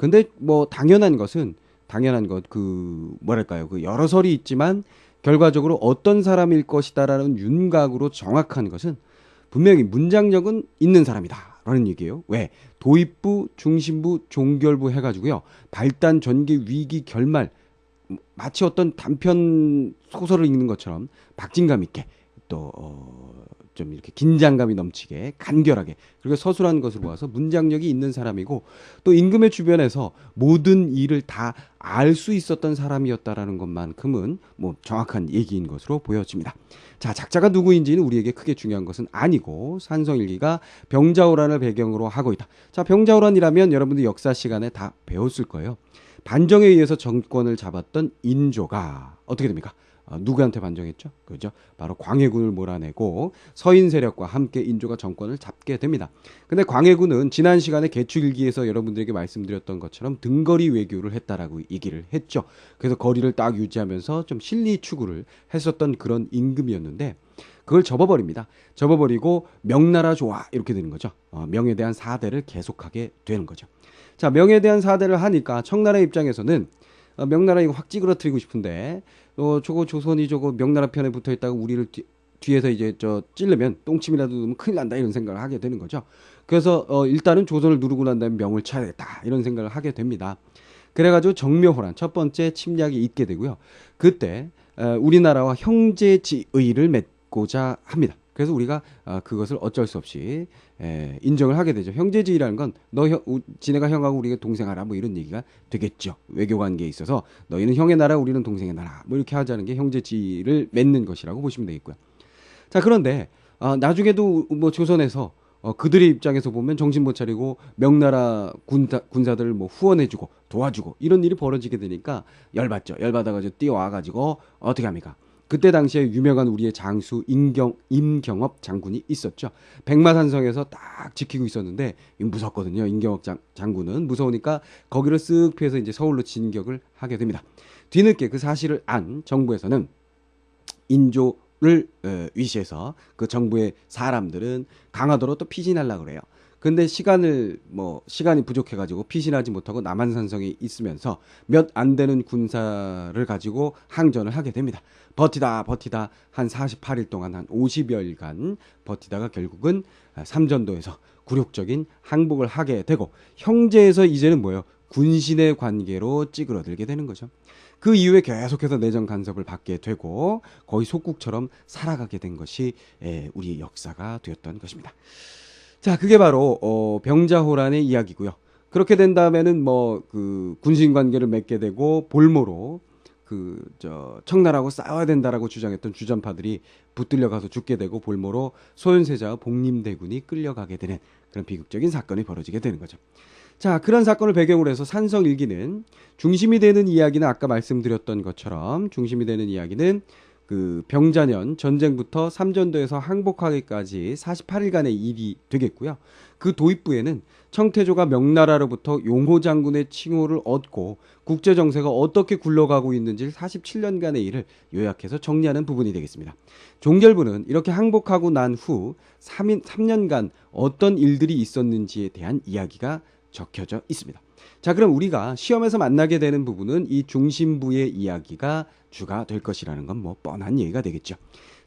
근데 뭐 당연한 것 그 뭐랄까요? 그 여러 설이 있지만 결과적으로 어떤 사람일 것이다라는 윤곽으로 정확한 것은 분명히 문장력은 있는 사람이다. 라는 얘기예요. 왜? 도입부, 중심부, 종결부 해가지고요. 발단, 전개, 위기, 결말. 마치 어떤 단편 소설을 읽는 것처럼 박진감 있게 또, 좀 이렇게 긴장감이 넘치게 간결하게 그리고 서술한 것으로 봐서 문장력이 있는 사람이고 또 임금의 주변에서 모든 일을 다 알 수 있었던 사람이었다라는 것만큼은 뭐 정확한 얘기인 것으로 보여집니다. 자, 작자가 누구인지는 우리에게 크게 중요한 것은 아니고 산성일기가 병자호란을 배경으로 하고 있다. 자, 병자호란이라면 여러분들 역사 시간에 다 배웠을 거예요. 반정에 의해서 정권을 잡았던 인조가 어떻게 됩니까? 누구한테 반정했죠? 그죠? 바로 광해군을 몰아내고 서인 세력과 함께 인조가 정권을 잡게 됩니다. 근데 광해군은 지난 시간에 개축일기에서 여러분들에게 말씀드렸던 것처럼 등거리 외교를 했다라고 얘기를 했죠. 그래서 거리를 딱 유지하면서 좀 실리 추구를 했었던 그런 임금이었는데 그걸 접어버립니다. 접어버리고 명나라 좋아 이렇게 되는 거죠. 명에 대한 사대를 계속하게 되는 거죠. 자, 명에 대한 사대를 하니까 청나라 입장에서는 명나라 이거 확 찌그러뜨리고 싶은데 저거 조선이 저거 명나라 편에 붙어 있다가 우리를 뒤에서 이제 저 찌르면 똥침이라도 넣으면 큰일 난다 이런 생각을 하게 되는 거죠. 그래서 일단은 조선을 누르고 난 다음에 명을 쳐야겠다 이런 생각을 하게 됩니다. 그래가지고 정묘호란 첫 번째 침략이 있게 되고요. 그때 우리나라와 형제지의를 맺고자 합니다. 그래서 우리가 그것을 어쩔 수 없이 인정을 하게 되죠. 형제지의라는 건 지네가 형하고 우리가 동생하라 뭐 이런 얘기가 되겠죠. 외교 관계에 있어서 너희는 형의 나라 우리는 동생의 나라 뭐 이렇게 하자는 게 형제지의를 맺는 것이라고 보시면 되겠고요. 자, 그런데 나중에도 뭐 조선에서 그들의 입장에서 보면 정신 못 차리고 명나라 군사들을 뭐 후원해주고 도와주고 이런 일이 벌어지게 되니까 열받죠. 열받아가지고 뛰어와가지고 어떻게 합니까? 그때 당시에 유명한 우리의 장수 임경업 장군이 있었죠. 백마산성에서 딱 지키고 있었는데 무섭거든요. 임경업 장군은 무서우니까 거기를 쓱 피해서 이제 서울로 진격을 하게 됩니다. 뒤늦게 그 사실을 안 정부에서는 인조를 위시해서 그 정부의 사람들은 강화도로 또 피신하려고 그래요. 근데 시간이 부족해가지고 피신하지 못하고 남한산성에 있으면서 몇 안 되는 군사를 가지고 항전을 하게 됩니다. 버티다 한 48일 동안 한 50여일간 버티다가 결국은 삼전도에서 굴욕적인 항복을 하게 되고 형제에서 이제는 뭐예요? 군신의 관계로 찌그러들게 되는 거죠. 그 이후에 계속해서 내정 간섭을 받게 되고 거의 속국처럼 살아가게 된 것이 우리 역사가 되었던 것입니다. 자, 그게 바로 병자호란의 이야기고요. 그렇게 된 다음에는 뭐 그 군신 관계를 맺게 되고 볼모로 그 저 청나라하고 싸워야 된다라고 주장했던 주전파들이 붙들려 가서 죽게 되고 볼모로 소현세자와 복림대군이 끌려가게 되는 그런 비극적인 사건이 벌어지게 되는 거죠. 자, 그런 사건을 배경으로 해서 산성일기는 중심이 되는 이야기는 아까 말씀드렸던 것처럼 중심이 되는 이야기는 그 병자년 전쟁부터 삼전도에서 항복하기까지 48일간의 일이 되겠고요. 그 도입부에는 청태조가 명나라로부터 용호 장군의 칭호를 얻고 국제 정세가 어떻게 굴러가고 있는지 47년간의 일을 요약해서 정리하는 부분이 되겠습니다. 종결부는 이렇게 항복하고 난 후 3년간 어떤 일들이 있었는지에 대한 이야기가 적혀져 있습니다. 자, 그럼 우리가 시험에서 만나게 되는 부분은 이 중심부의 이야기가 주가 될 것이라는 건 뭐 뻔한 얘기가 되겠죠.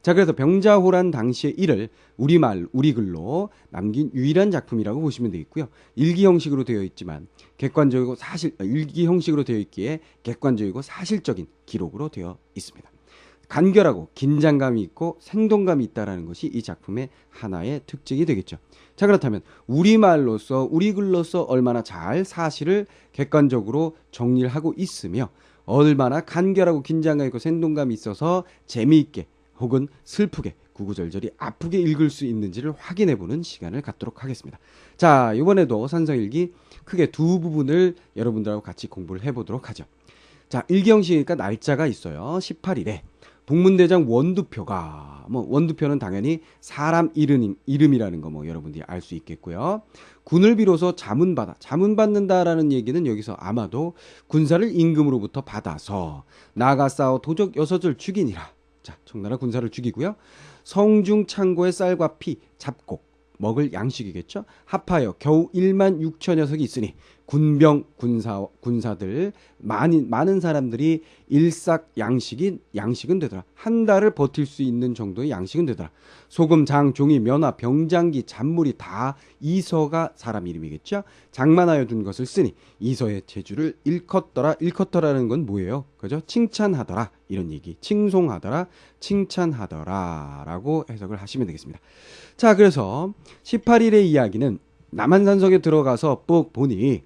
자, 그래서 병자호란 당시의 일을 우리말, 우리 글로 남긴 유일한 작품이라고 보시면 되겠고요. 일기 형식으로 되어 있지만 일기 형식으로 되어 있기에 객관적이고 사실적인 기록으로 되어 있습니다. 간결하고 긴장감이 있고 생동감이 있다라는 것이 이 작품의 하나의 특징이 되겠죠. 자, 그렇다면 우리말로서 우리 글로서 얼마나 잘 사실을 객관적으로 정리를 하고 있으며 얼마나 간결하고 긴장감 있고 생동감이 있어서 재미있게 혹은 슬프게 구구절절히 아프게 읽을 수 있는지를 확인해보는 시간을 갖도록 하겠습니다. 자, 이번에도 산성일기 크게 두 부분을 여러분들하고 같이 공부를 해보도록 하죠. 자, 일기 형식이니까 날짜가 있어요. 18일에 북문대장 원두표가 원두표는 당연히 사람 이름이라는 거 여러분들이 알 수 있겠고요. 군을 비로소 자문받는다라는 얘기는 여기서 아마도 군사를 임금으로부터 받아서 나가 싸워 도적 여섯을 죽이니라. 자, 청나라 군사를 죽이고요. 성중 창고의 쌀과 피 잡곡 먹을 양식이겠죠. 합하여 겨우 1만 6천 녀석이 있으니 군병 군사들 많은 사람들이 양식은 되더라. 한 달을 버틸 수 있는 정도의 양식은 되더라. 소금, 장, 종이, 면화, 병장기, 잔물이 다 이서가 사람 이름이겠죠. 장만하여 둔 것을 쓰니 이서의 재주를 일컫더라. 일컫더라는 건 뭐예요? 그죠? 칭찬하더라 이런 얘기. 칭송하더라, 칭찬하더라라고 해석을 하시면 되겠습니다. 자, 그래서 18일의 이야기는 남한산성에 들어가서 보니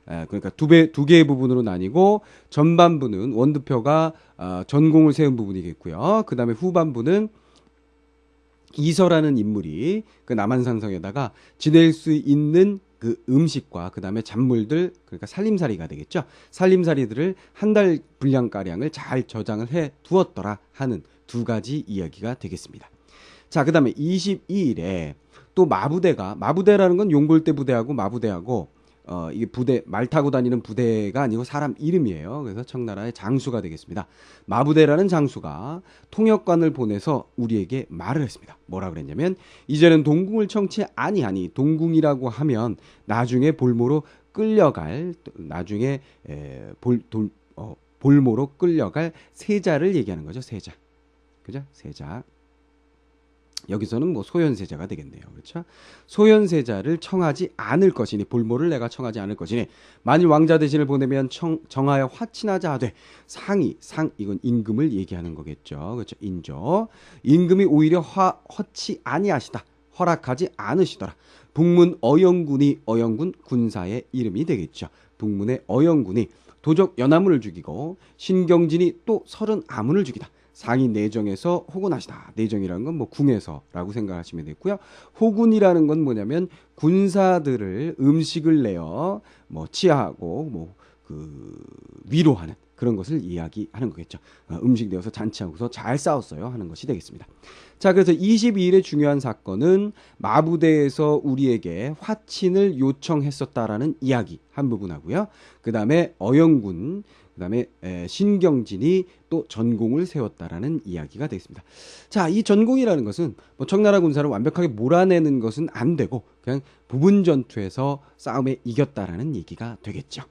그러니까 두 개의 부분으로 나뉘고, 전반부는 원두표가 전공을 세운 부분이겠고요. 그 다음에 후반부는 이서라는 인물이 그 남한산성에다가 지낼 수 있는 그 음식과 그 다음에 잔물들, 그러니까 살림살이가 되겠죠. 살림살이들을 한 달 분량가량을 잘 저장을 해 두었더라 하는 두 가지 이야기가 되겠습니다. 자, 그 다음에 22일에 또 마부대라는 건 용골대 부대하고 마부대하고 이게 말 타고 다니는 부대가 아니고 사람 이름이에요. 그래서 청나라의 장수가 되겠습니다. 마부대라는 장수가 통역관을 보내서 우리에게 말을 했습니다. 뭐라 그랬냐면, 이제는 동궁을 청치 아니하니, 동궁이라고 하면 나중에 볼모로 끌려갈 볼모로 끌려갈 세자를 얘기하는 거죠. 세자. 그죠? 세자. 여기서는 뭐 소현세자가 되겠네요. 그렇죠? 소현세자를 청하지 않을 것이니, 볼모를 내가 청하지 않을 것이니, 만일 왕자 대신을 보내면 정하여 화친하자 하되, 이건 임금을 얘기하는 거겠죠. 그렇죠? 인조. 임금이 오히려 허치 아니하시다. 허락하지 않으시더라. 북문 어영군 군사의 이름이 되겠죠. 북문의 어영군이 도적 연하문을 죽이고, 신경진이 또 30아문을 죽이다. 상이 내정에서 호군하시다. 내정이라는 건 뭐 궁에서라고 생각하시면 되고요. 호군이라는 건 뭐냐면 군사들을 음식을 내어 뭐 치하하고 뭐 그 위로하는 그런 것을 이야기하는 거겠죠. 음식 내어서 잔치하고서 잘 싸웠어요 하는 것이 되겠습니다. 자, 그래서 22일의 중요한 사건은 마부대에서 우리에게 화친을 요청했었다라는 이야기 한 부분 하고요. 그 다음에 어영군, 그 다음에 신경진이 또 전공을 세웠다라는 이야기가 되겠습니다. 자, 이 전공이라는 것은 뭐 청나라 군사를 완벽하게 몰아내는 것은 안 되고, 그냥 부분 전투에서 싸움에 이겼다라는 얘기가 되겠죠.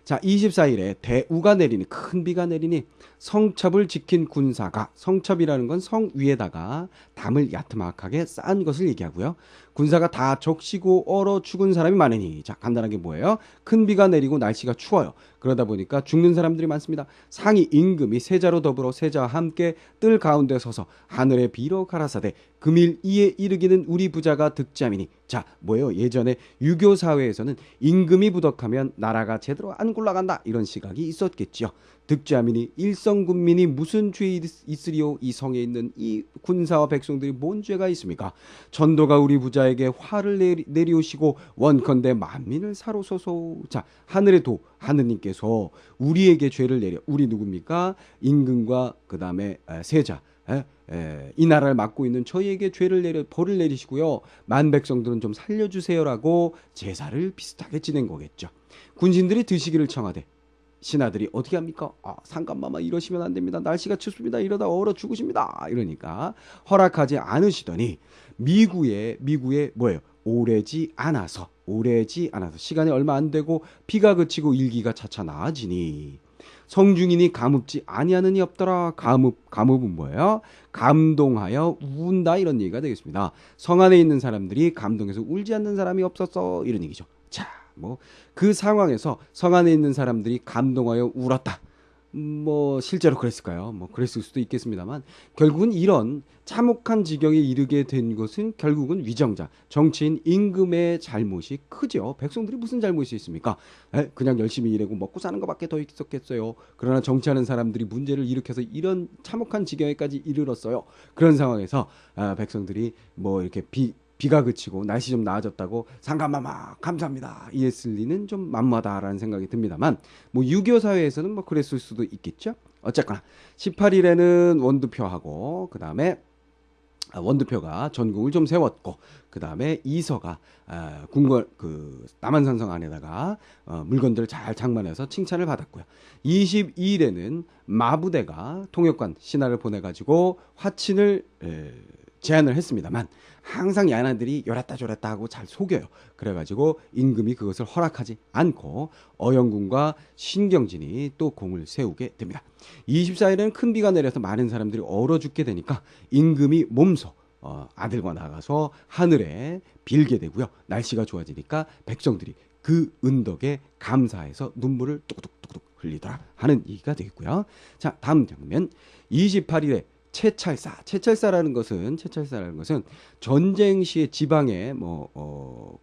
자, 24일에 대우가 내리니, 큰 비가 내리니 성첩을 지킨 군사가, 성첩이라는 건 성 위에다가 담을 야트막하게 쌓은 것을 얘기하고요. 군사가 다 적시고 얼어 죽은 사람이 많으니, 자, 간단하게 뭐예요? 큰 비가 내리고 날씨가 추워요. 그러다 보니까 죽는 사람들이 많습니다. 상이 임금이 세자로 더불어 세자와 함께 뜰 가운데 서서 하늘에 비로 가라사대 금일 이에 이르기는 우리 부자가 득자미니. 자, 뭐예요? 예전에 유교 사회에서는 임금이 부덕하면 나라가 제대로 안 굴러간다, 이런 시각이 있었겠지요. 득자민이 일성군민이 무슨 죄 있으리요? 이 성에 있는 이 군사와 백성들이 뭔 죄가 있습니까? 전도가 우리 부자에게 화를 내리오시고 원컨대 만민을 사로소서. 자, 하늘의 도, 하느님께서 우리에게 죄를 내려, 우리 누굽니까? 임금과 그 다음에 세자, 이 나라를 맡고 있는 저희에게 벌을 내리시고요. 만 백성들은 좀 살려주세요라고 제사를 비슷하게 지낸 거겠죠. 군신들이 드시기를 청하되 신하들이 어떻게 합니까? 상감마마 이러시면 안 됩니다. 날씨가 춥습니다. 이러다 얼어 죽으십니다. 이러니까 허락하지 않으시더니 미구에 뭐예요? 오래지 않아서 시간이 얼마 안 되고 비가 그치고 일기가 차차 나아지니 성중인이 감읍지 아니하느니 없더라. 감읍은 뭐예요? 감동하여 운다, 이런 얘기가 되겠습니다. 성 안에 있는 사람들이 감동해서 울지 않는 사람이 없었어, 이런 얘기죠. 자, 뭐 그 상황에서 성 안에 있는 사람들이 감동하여 울었다. 뭐 실제로 그랬을까요? 뭐 그랬을 수도 있겠습니다만, 결국은 이런 참혹한 지경에 이르게 된 것은 결국은 위정자, 정치인 임금의 잘못이 크죠. 백성들이 무슨 잘못이 있습니까? 그냥 열심히 일하고 먹고 사는 것밖에 더 있었겠어요. 그러나 정치하는 사람들이 문제를 일으켜서 이런 참혹한 지경에까지 이르렀어요. 그런 상황에서 백성들이 뭐 이렇게 비가 그치고 날씨 좀 나아졌다고 상감마마 감사합니다 이랬을 리는 좀 만무하다라는 생각이 듭니다만, 뭐 유교 사회에서는 뭐 그랬을 수도 있겠죠. 어쨌거나 18일에는 원두표하고 그 다음에 원두표가 전국을 좀 세웠고, 그 다음에 이서가 남한산성 안에다가 물건들을 잘 장만해서 칭찬을 받았고요. 22일에는 마부대가 통역관 신하를 보내가지고 화친을 제안을 했습니다만 항상 야나들이 요랬다 저랬다 하고 잘 속여요. 그래가지고 임금이 그것을 허락하지 않고 어영군과 신경진이 또 공을 세우게 됩니다. 24일에는 큰 비가 내려서 많은 사람들이 얼어 죽게 되니까 임금이 몸소 아들과 나가서 하늘에 빌게 되고요. 날씨가 좋아지니까 백성들이 그 은덕에 감사해서 눈물을 뚝뚝뚝뚝 흘리더라 하는 얘기가 되겠고요. 자, 다음 장면 28일에 채찰사라는 것은 전쟁 시에 지방에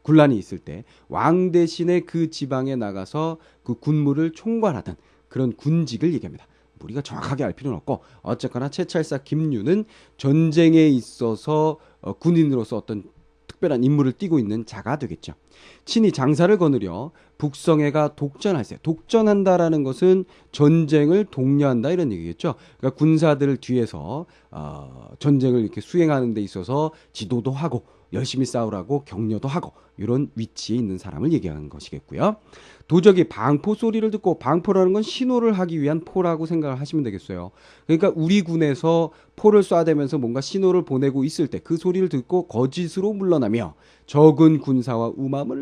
군란이 있을 때 왕 대신에 그 지방에 나가서 그 군무를 총괄하던 그런 군직을 얘기합니다. 우리가 정확하게 알 필요는 없고 어쨌거나 채찰사 김유는 전쟁에 있어서 군인으로서 어떤 특별한 임무를 띠고 있는 자가 되겠죠. 친히 장사를 거느려 북성애가 독전할세. 독전한다라는 것은 전쟁을 독려한다 이런 얘기겠죠. 그러니까 군사들을 뒤에서 전쟁을 이렇게 수행하는 데 있어서 지도도 하고 열심히 싸우라고 격려도 하고 이런 위치에 있는 사람을 얘기하는 것이겠고요. 도적이 방포 소리를 듣고, 방포라는 건 신호를 하기 위한 포라고 생각을 하시면 되겠어요. 그러니까 우리 군에서 포를 쏴대면서 뭔가 신호를 보내고 있을 때 그 소리를 듣고 거짓으로 물러나며 적은 군사와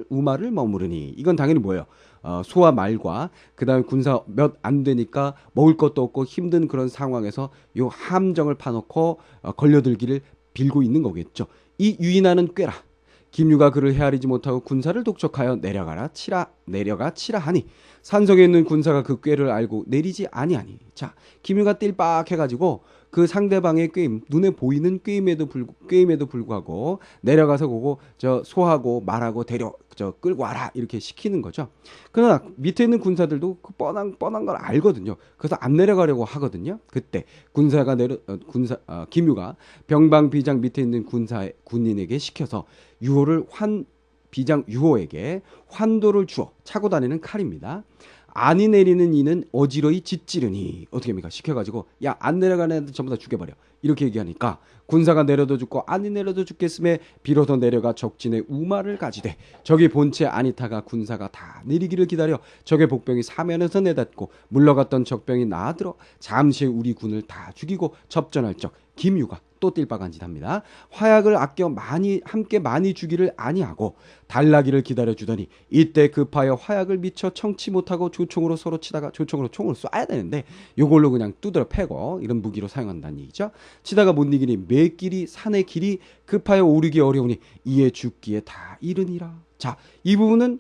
우마를 머무르니, 이건 당연히 뭐예요? 소와 말과 그다음에 군사 몇 안 되니까 먹을 것도 없고 힘든 그런 상황에서 요 함정을 파놓고 걸려들기를 빌고 있는 거겠죠. 이 유인하는 꾀라. 김유가 그를 헤아리지 못하고 군사를 독촉하여 내려가 치라 하니 산성에 있는 군사가 그 꾀를 알고 내리지 아니하니. 자, 김유가 띨빡 해가지고 그 상대방의 꾀임, 눈에 보이는 꾀임에도 불구하고 내려가서 보고 저 소하고 말하고 끌고 와라 이렇게 시키는 거죠. 그러나 밑에 있는 군사들도 그 뻔한 걸 알거든요. 그래서 안 내려가려고 하거든요. 그때 김유가 병방비장 밑에 있는 군인에게 시켜서 비장 유호에게 환도를 주어 차고 다니는 칼입니다. 안이 내리는 이는 어지러이 짓찌르니, 어떻게 합니까? 시켜가지고 야, 안 내려가는 애들 전부 다 죽여버려 이렇게 얘기하니까 군사가 내려도 죽고 안이 내려도 죽겠음에 비로소 내려가 적진의 우마를 가지되 적이 본체 아니타가 군사가 다 내리기를 기다려 적의 복병이 사면에서 내닫고 물러갔던 적병이 나아들어 잠시 우리 군을 다 죽이고 접전할 적 김유가 또 띨빡한 짓 합니다. 화약을 아껴 함께 많이 주기를 아니하고 달라기를 기다려주더니 이때 급하여 화약을 미처 청치 못하고 조총으로 서로 치다가, 조총으로 총을 쏴야 되는데 요걸로 그냥 두드려 패고 이런 무기로 사용한다는 얘기죠. 치다가 못 이기니 매길이 산의 길이 급하여 오르기 어려우니 이에 죽기에 다 이르니라. 자, 이 부분은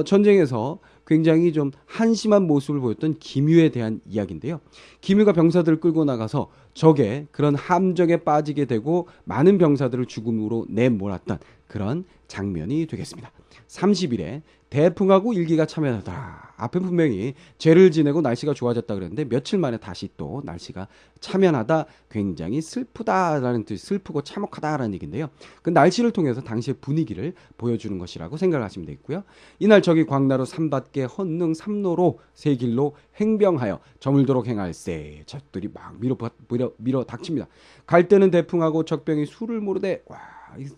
전쟁에서 굉장히 좀 한심한 모습을 보였던 김유에 대한 이야기인데요. 김유가 병사들을 끌고 나가서 적의 그런 함정에 빠지게 되고 많은 병사들을 죽음으로 내몰았던 그런 장면이 되겠습니다. 30일에 대풍하고 일기가 참연하더라. 앞에 분명히 죄를 지내고 날씨가 좋아졌다 그랬는데 며칠 만에 다시 또 날씨가 참연하다, 굉장히 슬프다라는 뜻, 슬프고 참혹하다라는 얘기인데요. 그 날씨를 통해서 당시의 분위기를 보여주는 것이라고 생각하시면 되겠고요. 이날 적이 광나루 삼밭계 헌능 삼로로 세 길로 행병하여 저물도록 행할세. 적들이 막 밀어 닥칩니다. 갈 때는 대풍하고 적병이 수를 모르되, 와, 이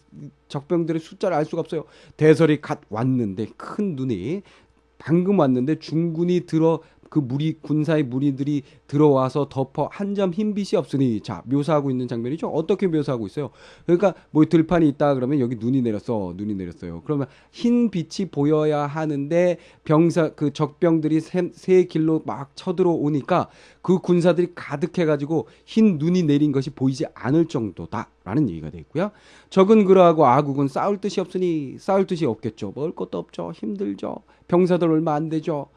적병들의 숫자를 알 수가 없어요. 대설이 갓 왔는데, 큰 눈이 방금 왔는데 중군이 군사의 무리들이 들어와서 덮어 한 점 흰빛이 없으니. 자, 묘사하고 있는 장면이죠. 어떻게 묘사하고 있어요? 그러니까 뭐 들판이 있다 그러면 여기 눈이 내렸어요. 그러면 흰 빛이 보여야 하는데 그 적병들이 세 길로 막 쳐들어오니까 그 군사들이 가득해가지고 흰 눈이 내린 것이 보이지 않을 정도다라는 얘기가 되어 있고요. 적은 그러하고 아국은 싸울 뜻이 없으니, 싸울 뜻이 없겠죠. 먹을 것도 없죠. 힘들죠. 병사들 얼마 안 되죠.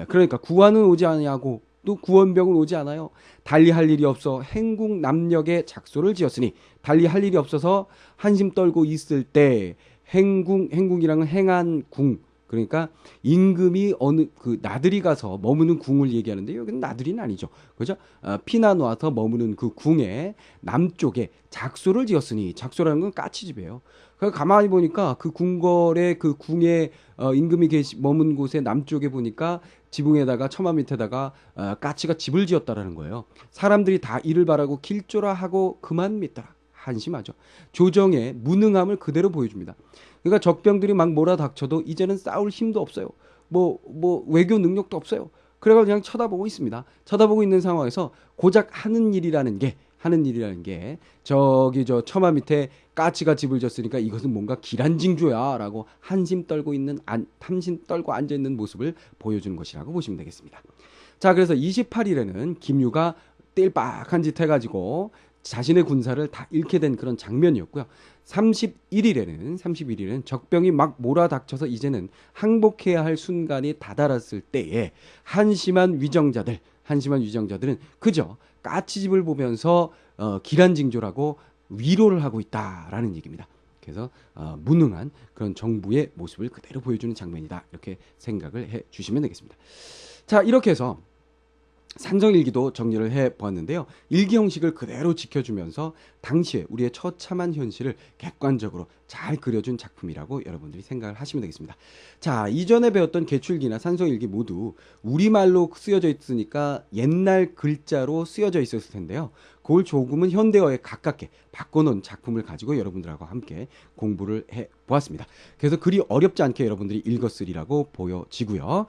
그러니까 구원은 오지 않냐고, 또 구원병은 오지 않아요. 달리 할 일이 없어 행궁 남녘에 작소를 지었으니, 달리 할 일이 없어서 한심 떨고 있을 때 행궁이랑은 행한 궁, 그러니까 임금이 어느 그 나들이 가서 머무는 궁을 얘기하는데 여기는 나들이는 아니죠. 그죠? 피난 와서 머무는 그 궁의 남쪽에 작소를 지었으니, 작소라는 건 까치집이에요. 그러니까 가만히 보니까 그 궁궐의 그 궁에 임금이 머문 곳의 남쪽에 보니까 지붕에다가 처마 밑에다가 까치가 집을 지었다라는 거예요. 사람들이 다 이를 바라고 길조라 하고 그만 믿더라. 한심하죠. 조정의 무능함을 그대로 보여줍니다. 그러니까 적병들이 막 몰아닥쳐도 이제는 싸울 힘도 없어요. 뭐 외교 능력도 없어요. 그래가 그냥 쳐다보고 있습니다. 쳐다보고 있는 상황에서 고작 하는 일이라는 게 하는 일이라는 게 저기 저 처마 밑에 까치가 집을 졌으니까 이것은 뭔가 기란징조야라고 한심 떨고 앉아 있는 모습을 보여주는 것이라고 보시면 되겠습니다. 자, 그래서 28일에는 김유가 띨빡한 짓 해가지고 자신의 군사를 다 잃게 된 그런 장면이었고요. 31일에는 적병이 막 몰아닥쳐서 이제는 항복해야 할 순간이 다다랐을 때에 한심한 위정자들은 그저 까치집을 보면서 기란징조라고 위로를 하고 있다라는 얘기입니다. 그래서 무능한 그런 정부의 모습을 그대로 보여주는 장면이다. 이렇게 생각을 해 주시면 되겠습니다. 자, 이렇게 해서 산정일기도 정리를 해보았는데요. 일기 형식을 그대로 지켜주면서 당시에 우리의 처참한 현실을 객관적으로 잘 그려준 작품이라고 여러분들이 생각을 하시면 되겠습니다. 자, 이전에 배웠던 개출기나 산정일기 모두 우리말로 쓰여져 있으니까 옛날 글자로 쓰여져 있었을 텐데요. 그걸 조금은 현대어에 가깝게 바꿔놓은 작품을 가지고 여러분들하고 함께 공부를 해보았습니다. 그래서 그리 어렵지 않게 여러분들이 읽었으리라고 보여지고요.